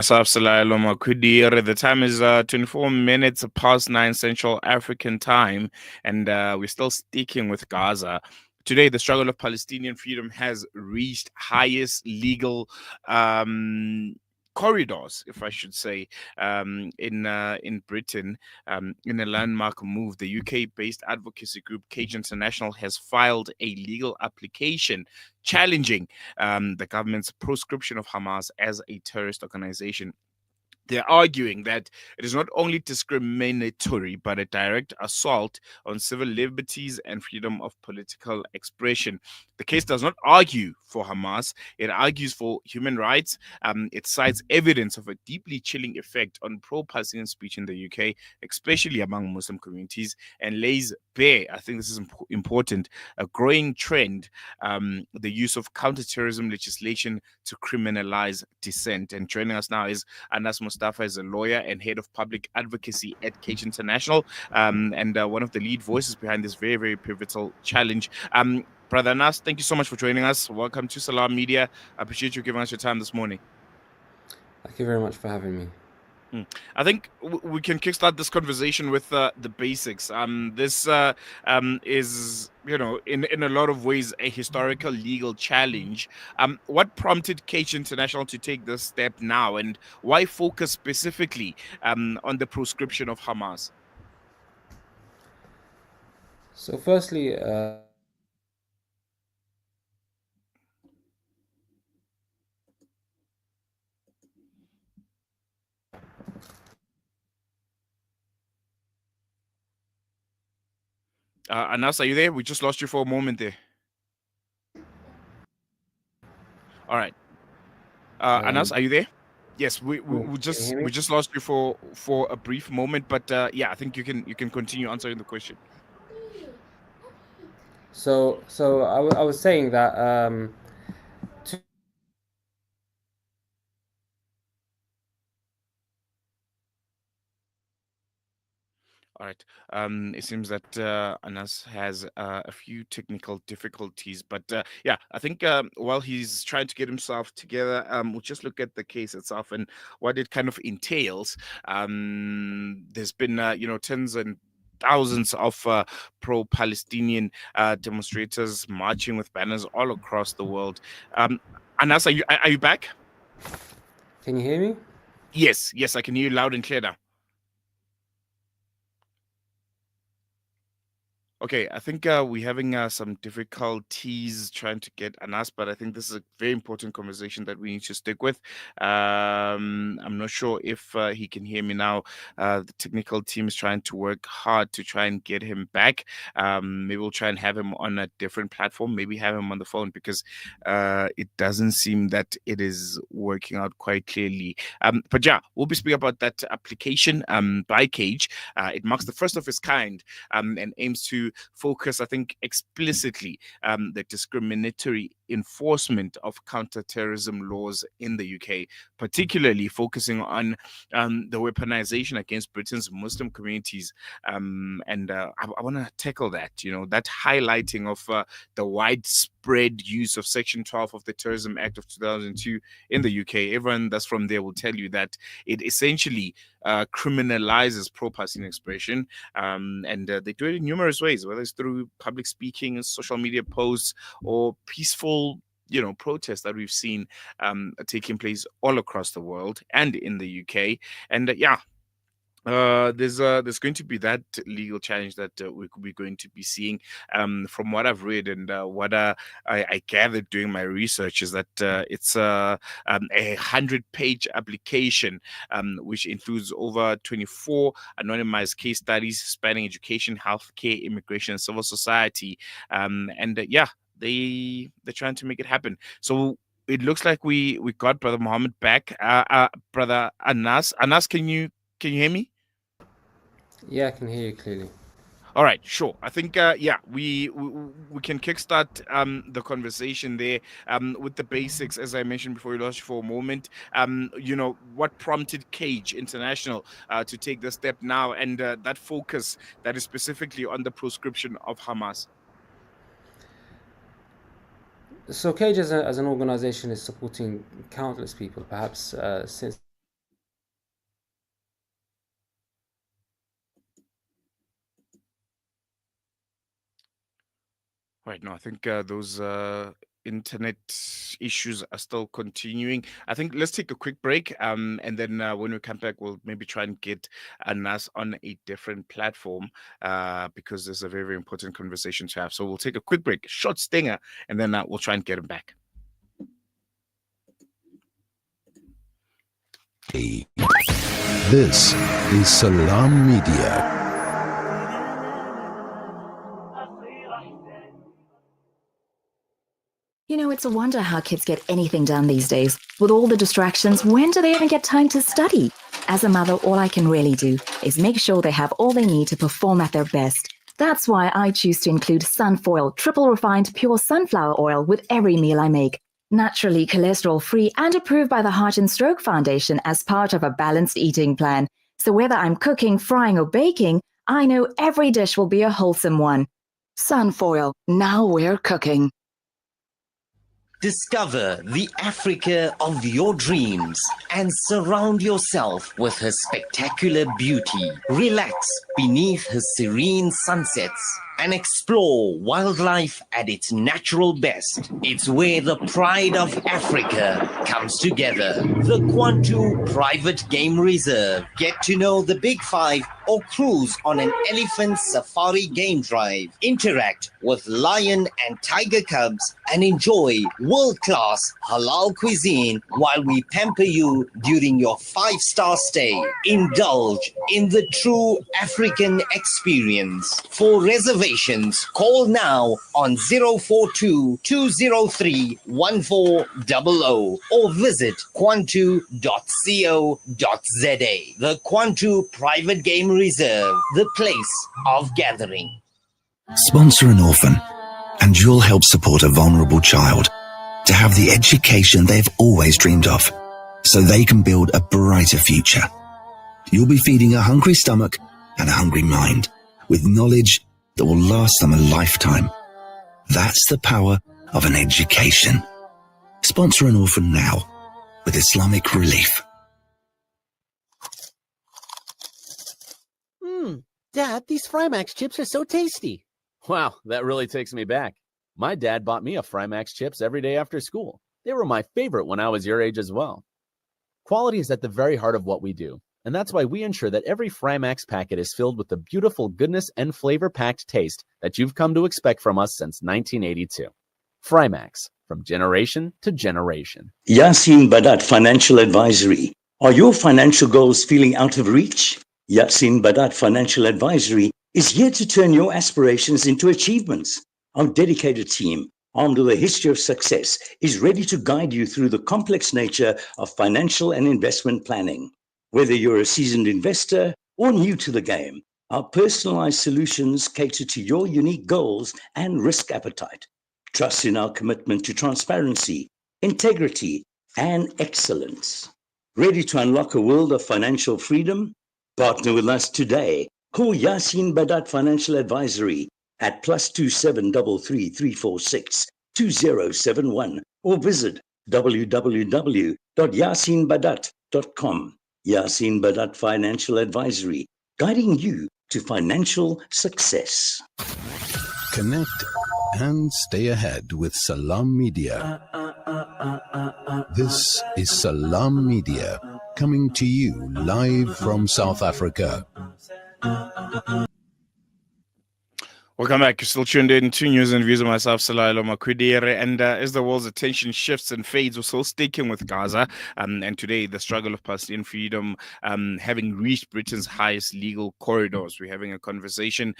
Sabsalayalo Makudir. The time is 24 minutes past 9 Central African time, and we're still sticking with Gaza. Today, the struggle of Palestinian freedom has reached highest legal um, corridors, if I should say, in Britain. In a landmark move, the UK-based advocacy group Cage International has filed a legal application challenging the government's proscription of Hamas as a terrorist organization. They're arguing that it is not only discriminatory, but a direct assault on civil liberties and freedom of political expression. The case does not argue for Hamas, it argues for human rights. It cites evidence of a deeply chilling effect on pro Palestinian speech in the UK, especially among Muslim communities, and lays bare, I think this is important, a growing trend, the use of counterterrorism legislation to criminalize dissent. And joining us now is Anas Mustapha is a lawyer and head of public advocacy at Cage International, and one of the lead voices behind this very, very pivotal challenge. Brother Anas, thank you so much for joining us. Welcome to Salam Media. I appreciate you giving us your time this morning. Thank you very much for having me. I think we can kickstart this conversation with the basics. This is, in a lot of ways, a historical legal challenge. What prompted Cage International to take this step now, and why focus specifically on the proscription of Hamas? So, firstly, Anas, are you there? We just lost you for a moment there. All right. Anas, are you there? Yes, we can you just hear we me? just lost you for a brief moment, but yeah, I think you can continue answering the question. So I was saying that to All right. It seems that Anas has a few technical difficulties, but yeah, I think while he's trying to get himself together, we'll just look at the case itself and what it kind of entails. There's been, tens and thousands of pro-Palestinian demonstrators marching with banners all across the world. Anas, are you back? can you hear me? Yes, yes, I can hear you loud and clear now. Okay, I think we're having some difficulties trying to get Anas, but I think this is a very important conversation that we need to stick with. I'm not sure if he can hear me now. The technical team is trying to work hard to try and get him back. Maybe we'll try and have him on a different platform, maybe have him on the phone because it doesn't seem that it is working out quite clearly. But yeah, we'll be speaking about that application by Cage. It marks the first of its kind and aims to focus, I think, explicitly the discriminatory enforcement of counterterrorism laws in the UK, particularly focusing on the weaponization against Britain's Muslim communities. And I want to tackle that, that highlighting of the widespread use of Section 12 of the Terrorism Act of 2002 in the UK. Everyone that's from there will tell you that it essentially criminalizes pro-Palestinian expression, and they do it in numerous ways, whether it's through public speaking, social media posts, or peaceful, protests that we've seen taking place all across the world and in the UK. And yeah, there's going to be that legal challenge that we're going to be seeing. From what I've read and what I gathered doing my research is that it's a 100-page application, which includes over 24 anonymized case studies spanning education, healthcare, immigration, and civil society. And yeah, they're trying to make it happen. So it looks like we got Brother Mohammed back. Brother Anas, can you hear me? Yeah, I can hear you clearly. All right, sure. I think yeah, we can kickstart the conversation there with the basics, as I mentioned before. We lost you for a moment. What prompted Cage International to take the step now, and that focus that is specifically on the proscription of Hamas. So Cage as an organization is supporting countless people, perhaps since Right. No, I think those internet issues are still continuing. I think let's take a quick break. And then when we come back, we'll maybe try and get Anas on a different platform because there's a very, very important conversation to have. So we'll take a quick break, short stinger, and then we'll try and get him back. This is Salam Media. You know, it's a wonder how kids get anything done these days. With all the distractions, when do they even get time to study? As a mother, all I can really do is make sure they have all they need to perform at their best. That's why I choose to include Sunfoil, triple refined pure sunflower oil with every meal I make. Naturally cholesterol-free and approved by the Heart and Stroke Foundation as part of a balanced eating plan. So whether I'm cooking, frying or baking, I know every dish will be a wholesome one. Sunfoil, now we're cooking. Discover the Africa of your dreams and surround yourself with her spectacular beauty. Relax beneath her serene sunsets and explore wildlife at its natural best. It's where the pride of Africa comes together. The Kwantu Private Game Reserve. Get to know the Big Five or cruise on an elephant safari game drive. Interact with lion and tiger cubs and enjoy world-class halal cuisine while we pamper you during your 5-star stay. Indulge in the true African experience. For reservations, call now on 042-203-1400 or visit kwantu.co.za. The Kwantu Private Game Reserve, the place of gathering. Sponsor an orphan, and you'll help support a vulnerable child to have the education they've always dreamed of, so they can build a brighter future. You'll be feeding a hungry stomach and a hungry mind with knowledge that will last them a lifetime. That's the power of an education. Sponsor an orphan now with Islamic Relief. Dad, these Frymax chips are so tasty. Wow, that really takes me back. My dad bought me a Frymax chips every day after school. They were my favorite when I was your age as well. Quality is at the very heart of what we do, and that's why we ensure that every Frymax packet is filled with the beautiful goodness and flavor-packed taste that you've come to expect from us since 1982. Frymax, from generation to generation. Yasin Badat Financial Advisory. Are your financial goals feeling out of reach? Yasin Badat Financial Advisory is here to turn your aspirations into achievements. Our dedicated team, armed with a history of success, is ready to guide you through the complex nature of financial and investment planning. Whether you're a seasoned investor or new to the game, our personalized solutions cater to your unique goals and risk appetite. Trust in our commitment to transparency, integrity, and excellence. Ready to unlock a world of financial freedom? Partner with us today. Call Yasin Badat Financial Advisory at +2733 346 2071 or visit www.yasinbadat.com. Yasin Badat Financial Advisory, guiding you to financial success. Connect and stay ahead with Salam Media. This is Salam Media, coming to you live from South Africa. Welcome back. You're still tuned in to News and Views of myself, Salailo Makwidere. And as the world's attention shifts and fades, we're still sticking with Gaza. And today, the struggle of Palestinian freedom having reached Britain's highest legal corridors. We're having a conversation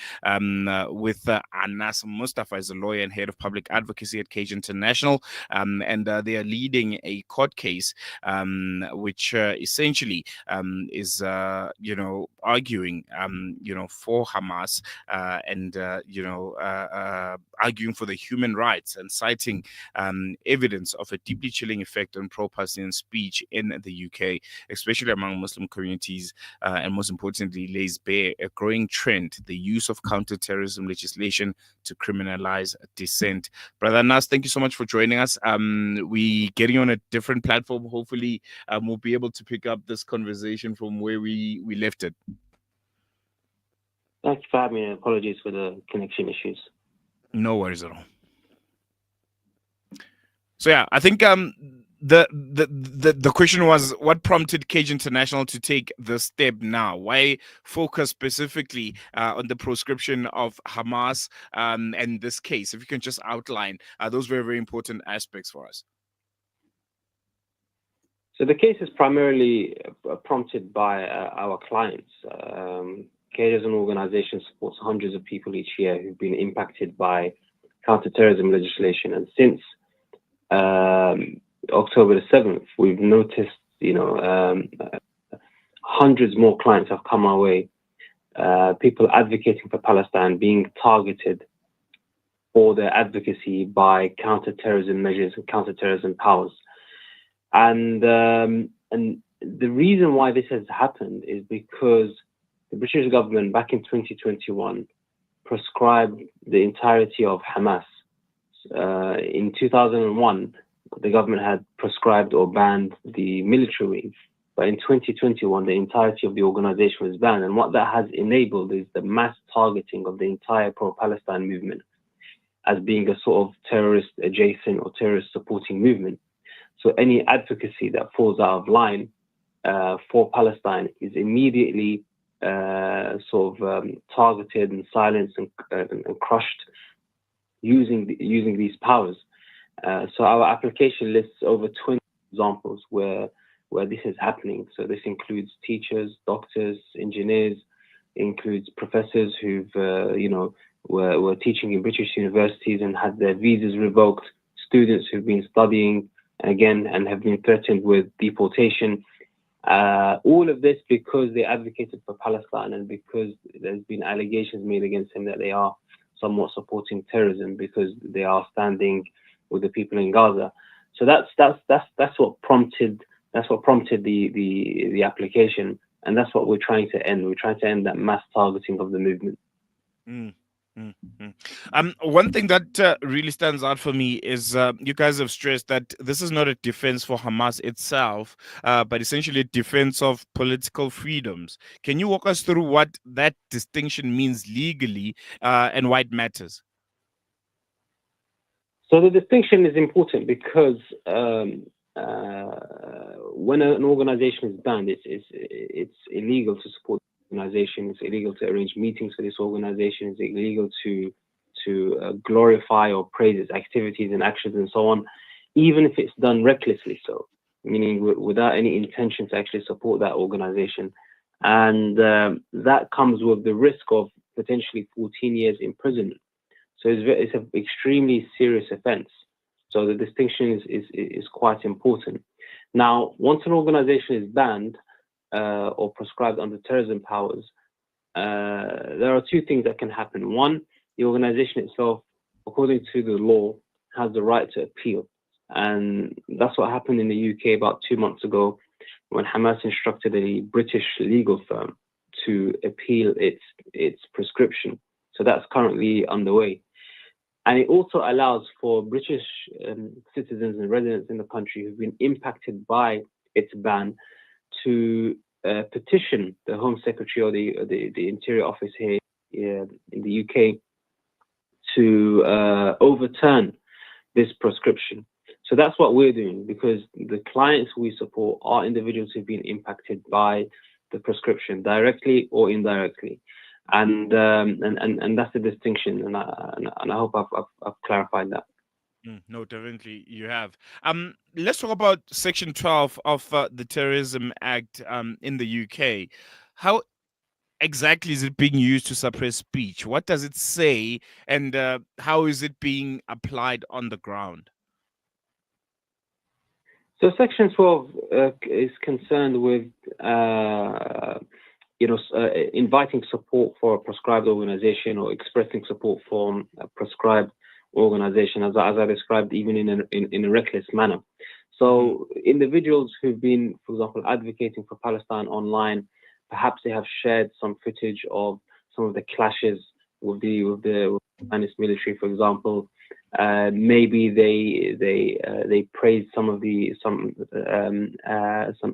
with Anas Mustapha, is a lawyer and head of public advocacy at Cage International. And they are leading a court case which essentially is, arguing, for Hamas and arguing for the human rights and citing evidence of a deeply chilling effect on pro-Palestinian speech in the UK, especially among Muslim communities, and most importantly, lays bare a growing trend, the use of counter-terrorism legislation to criminalize dissent. Brother Nas, thank you so much for joining us. We getting on a different platform. Hopefully, we'll be able to pick up this conversation from where we left it. Thanks for having me. Apologies for the connection issues. No worries at all. So yeah, I think the question was, what prompted Cage International to take this step now? Why focus specifically on the proscription of Hamas and this case? If you can just outline those very, very important aspects for us. So the case is primarily prompted by our clients. CAID as an organization supports hundreds of people each year who've been impacted by counterterrorism legislation. And since October the 7th, we've noticed, hundreds more clients have come our way. People advocating for Palestine being targeted for their advocacy by counterterrorism measures and counterterrorism powers. And the reason why this has happened is because the British government back in 2021 proscribed the entirety of Hamas. In 2001, the government had proscribed or banned the military wing. But in 2021, the entirety of the organization was banned. And what that has enabled is the mass targeting of the entire pro-Palestine movement as being a sort of terrorist adjacent or terrorist supporting movement. So any advocacy that falls out of line for Palestine is immediately targeted and silenced and crushed using these powers. So our application lists over 20 examples where this is happening. So this includes teachers, doctors, engineers, includes professors who've were teaching in British universities and had their visas revoked, students who've been studying again and have been threatened with deportation. All of this because they advocated for Palestine and because there's been allegations made against them that they are somewhat supporting terrorism because they are standing with the people in Gaza. So that's what prompted the application, and that's what we're trying to end. We're trying to end that mass targeting of the movement. One thing that really stands out for me is you guys have stressed that this is not a defense for Hamas itself, but essentially a defense of political freedoms. Can you walk us through what that distinction means legally and why it matters? So the distinction is important because when an organization is banned, it's illegal to support the organization. It's illegal to arrange meetings for this organization. It's illegal to glorify or praise its activities and actions and so on, even if it's done recklessly so, meaning without any intention to actually support that organization. And that comes with the risk of potentially 14 years imprisonment. So it's an extremely serious offense. So the distinction is quite important. Now, once an organization is banned or proscribed under terrorism powers, there are two things that can happen. One, the organization itself, according to the law, has the right to appeal. And that's what happened in the UK about 2 months ago when Hamas instructed a British legal firm to appeal its prescription. So that's currently underway. And it also allows for British citizens and residents in the country who've been impacted by its ban to petition the Home Secretary or the Interior Office here in the UK to overturn this prescription. So that's what we're doing, because the clients we support are individuals who've been impacted by the prescription directly or indirectly. And that's the distinction, and I hope I've clarified that. No, definitely you have. Let's talk about Section 12 of the Terrorism Act in the UK. How exactly is it being used to suppress speech? What does it say, and how is it being applied on the ground? So Section 12 is concerned with inviting support for a prescribed organization or expressing support for a prescribed organization, as I described, even in a reckless manner. So individuals who've been, for example, advocating for Palestine online, perhaps they have shared some footage of some of the clashes with the Zionist military, for example. Maybe they praised some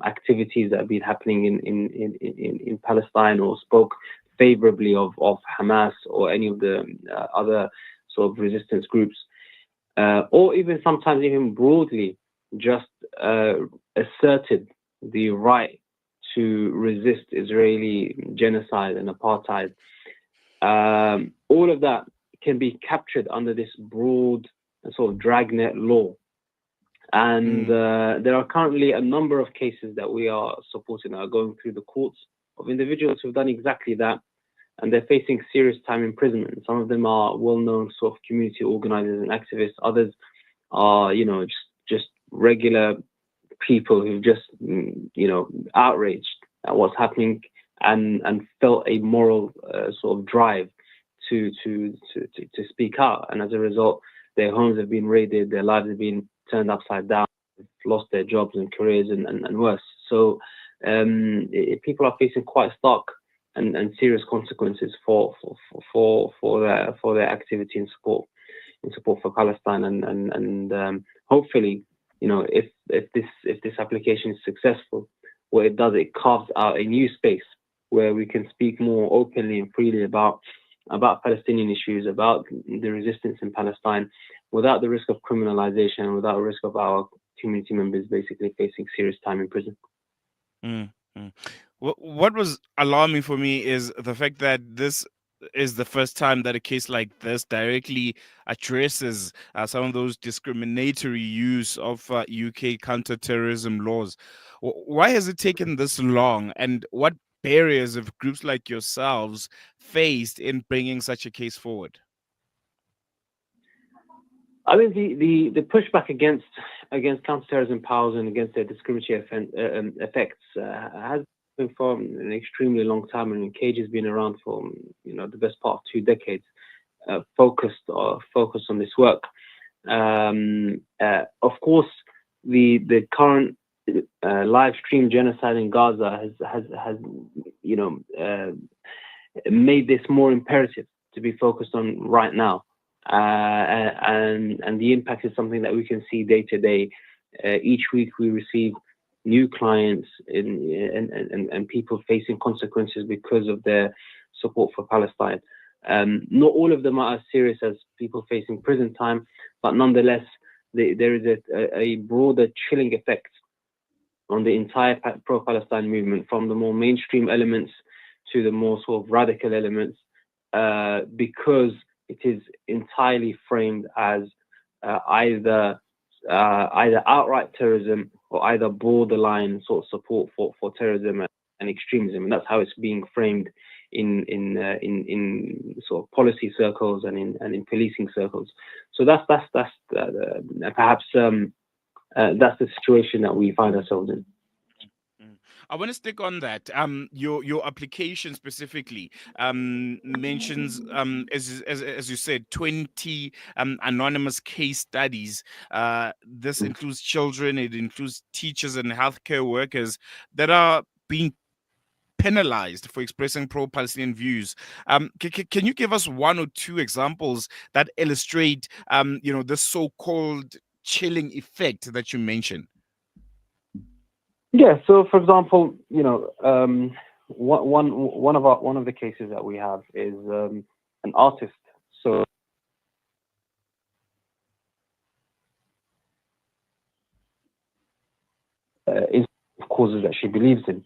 activities that have been happening in Palestine, or spoke favorably of Hamas or any of the other sort of resistance groups. or even sometimes even broadly just asserted the right to resist Israeli genocide and apartheid. All of that can be captured under this broad sort of dragnet law. And there are currently a number of cases that we are supporting that are going through the courts of individuals who've done exactly that, and they're facing serious time imprisonment. Some of them are well-known sort of community organizers and activists. Others are, just regular people who've just, outraged at what's happening and felt a moral sort of drive to speak out. And as a result, their homes have been raided, their lives have been turned upside down, lost their jobs and careers and worse. So people are facing quite stark and serious consequences for their activity in support for Palestine. And hopefully, if this application is successful, what it does, it carves out a new space where we can speak more openly and freely about Palestinian issues, about the resistance in Palestine, without the risk of criminalization, without the risk of our community members basically facing serious time in prison. Mm-hmm. What was alarming for me is the fact that this is the first time that a case like this directly addresses some of those discriminatory use of UK counterterrorism laws. Why has it taken this long, and what barriers have groups like yourselves faced in bringing such a case forward? I mean, the pushback against counterterrorism powers and against their discriminatory effects has been for an extremely long time. I mean, Cage has been around for the best part of 2 decades, focused on this work. Of course, the current live stream genocide in Gaza has made this more imperative to be focused on right now. And the impact is something that we can see day to day. Each week we receive new clients and people facing consequences because of their support for Palestine. Not all of them are as serious as people facing prison time, but nonetheless, there is a broader chilling effect on the entire pro-Palestine movement, from the more mainstream elements to the more sort of radical elements, because it is entirely framed as either outright terrorism or either borderline sort of support for terrorism and extremism, and that's how it's being framed in sort of policy circles and in policing circles. So that's perhaps that's the situation that we find ourselves in. I want to stick on that. Your application specifically mentions, as you said, 20 anonymous case studies. This includes children, it includes teachers and healthcare workers that are being penalized for expressing pro-Palestinian views. Can you give us 1 or 2 examples that illustrate, the so-called chilling effect that you mentioned? Yeah. So, for example, one of the cases that we have is an artist. So, is causes that she believes in.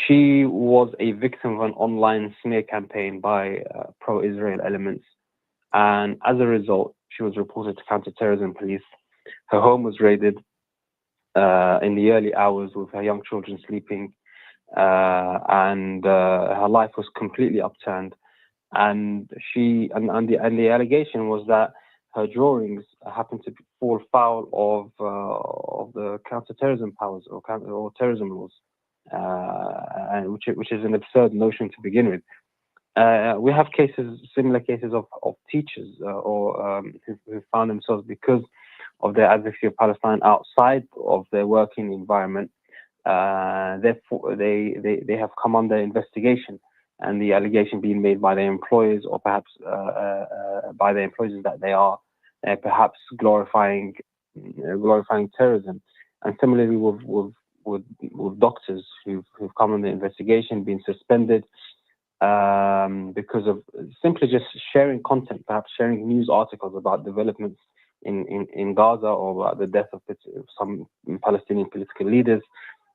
She was a victim of an online smear campaign by pro-Israel elements, and as a result, she was reported to counterterrorism police. Her home was raided in the early hours with her young children sleeping, and her life was completely upturned. And the allegation was that her drawings happened to fall foul of the counterterrorism powers or terrorism laws, and which is an absurd notion to begin with. We have similar cases of teachers who found themselves, because of their advocacy of Palestine outside of their working environment, therefore they have come under investigation, and the allegation being made by their employers, or perhaps by their employers, is that they are perhaps glorifying terrorism. And similarly with doctors who've come under investigation, been suspended, because of simply just sharing content, perhaps sharing news articles about developments in Gaza or about the death of some Palestinian political leaders.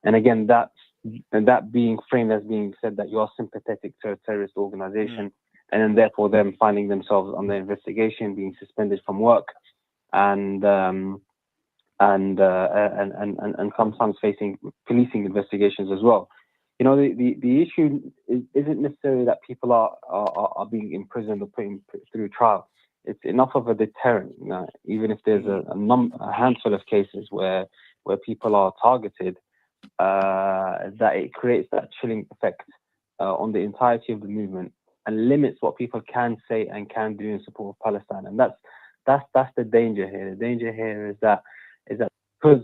And again, that being framed as being said that you are sympathetic to a terrorist organization, and then therefore them finding themselves under investigation, being suspended from work, and sometimes facing policing investigations as well. You know, the issue isn't necessarily that people are being imprisoned or put through trial. It's enough of a deterrent, even if there's a handful of cases where people are targeted, that it creates that chilling effect on the entirety of the movement and limits what people can say and can do in support of Palestine. And that's the danger here. The danger here is that because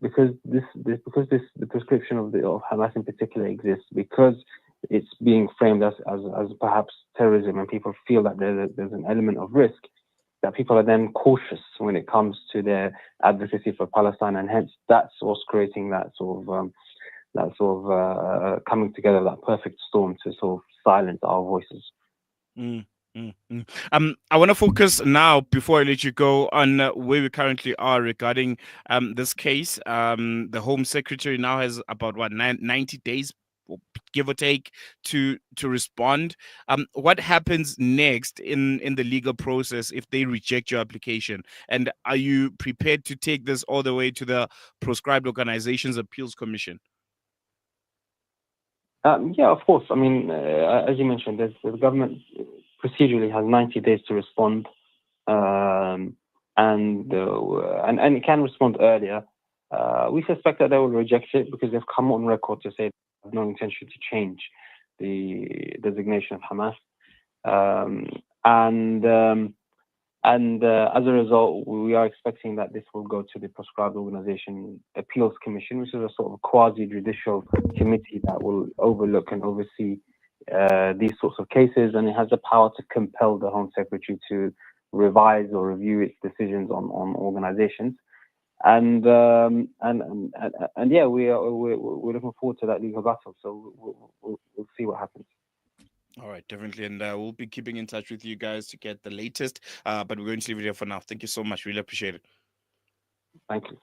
the prescription of Hamas in particular exists, because it's being framed as perhaps terrorism, and people feel that there's an element of risk, that people are then cautious when it comes to their advocacy for Palestine, and hence that's what's creating that sort of coming together, that perfect storm to sort of silence our voices. I want to focus now, before I let you go, on where we currently are regarding this case. The Home Secretary now has about 90 days, give or take, to respond. What happens next in the legal process if they reject your application? And are you prepared to take this all the way to the Proscribed Organizations Appeals Commission? Yeah, of course. I mean, as you mentioned, the government procedurally has 90 days to respond, and it can respond earlier. We suspect that they will reject it because they've come on record to say they have no intention to change the designation of Hamas, and as a result, we are expecting that this will go to the Proscribed Organization Appeals Commission, which is a sort of quasi-judicial committee that will overlook and oversee these sorts of cases, and it has the power to compel the Home Secretary to revise or review its decisions on organizations. And yeah, we're looking forward to that legal battle. So we'll see what happens. All right, definitely. And we'll be keeping in touch with you guys to get the latest. But we're going to leave it here for now. Thank you so much. Really appreciate it. Thank you.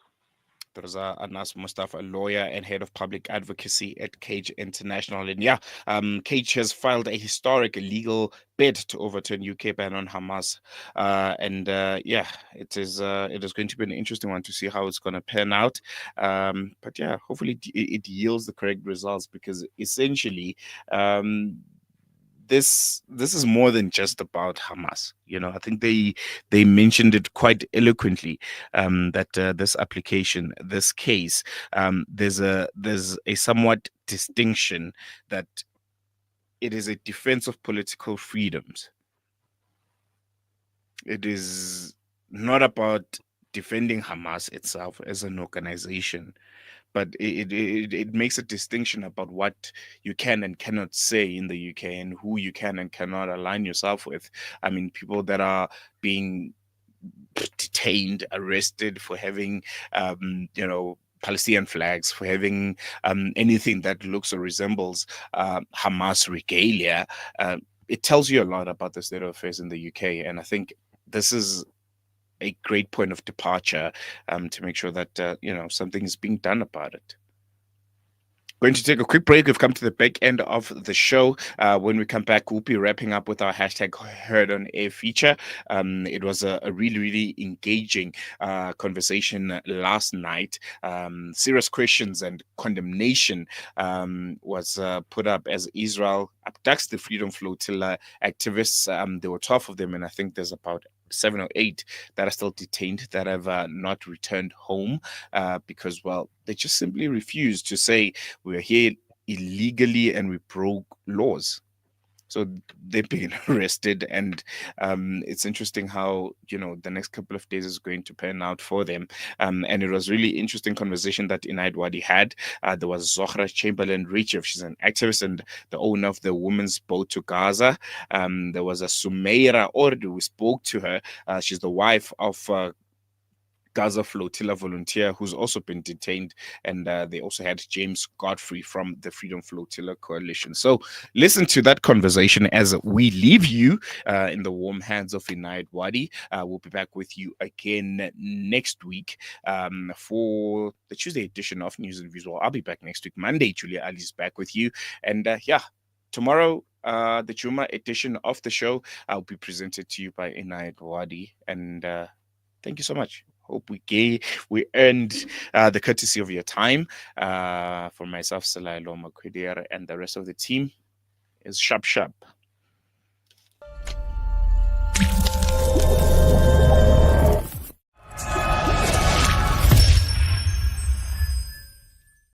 That was Anas Mustapha, a lawyer and head of public advocacy at Cage International. And yeah, Cage has filed a historic legal bid to overturn UK ban on Hamas. Yeah, it is going to be an interesting one to see how it's going to pan out. But yeah, hopefully it yields the correct results, because essentially, this is more than just about Hamas. You know, I think they mentioned it quite eloquently, that this application, this case, there's a somewhat distinction that it is a defense of political freedoms. It is not about defending Hamas itself as an organization, but it makes a distinction about what you can and cannot say in the UK and who you can and cannot align yourself with. I mean, people that are being detained, arrested for having, Palestinian flags, for having anything that looks or resembles Hamas regalia. It tells you a lot about the state of affairs in the UK, and I think this is a great point of departure to make sure that something is being done about it. Going to take a quick break. We've come to the back end of the show. When we come back, we'll be wrapping up with our hashtag Heard on Air feature. It was a really, really engaging conversation last night. Serious questions and condemnation was put up as Israel abducts the Freedom Flotilla activists. There were 12 of them, and I think there's about 7 or 8 that are still detained, that have not returned home because, well, they just simply refused to say we're here illegally and we broke laws. So they've been arrested, and it's interesting how the next couple of days is going to pan out for them. And it was really interesting conversation that Inaid Wadi had. There was Zohra Chamberlain-Richef. She's an activist and the owner of the Women's Boat to Gaza. There was a Sumeira Ordu. We spoke to her. She's the wife of Gaza Flotilla volunteer who's also been detained, and they also had James Godfrey from the Freedom Flotilla Coalition. So listen to that conversation as we leave you in the warm hands of Inayat Wadi. We'll be back with you again next week for the Tuesday edition of News and Visual. I'll be back next week, Monday. Julia Ali's back with you, and tomorrow, the Juma edition of the show will be presented to you by Inayat Wadi, and thank you so much. Hope we earned the courtesy of your time. For myself, Salailo Makwidir, and the rest of the team is sharp.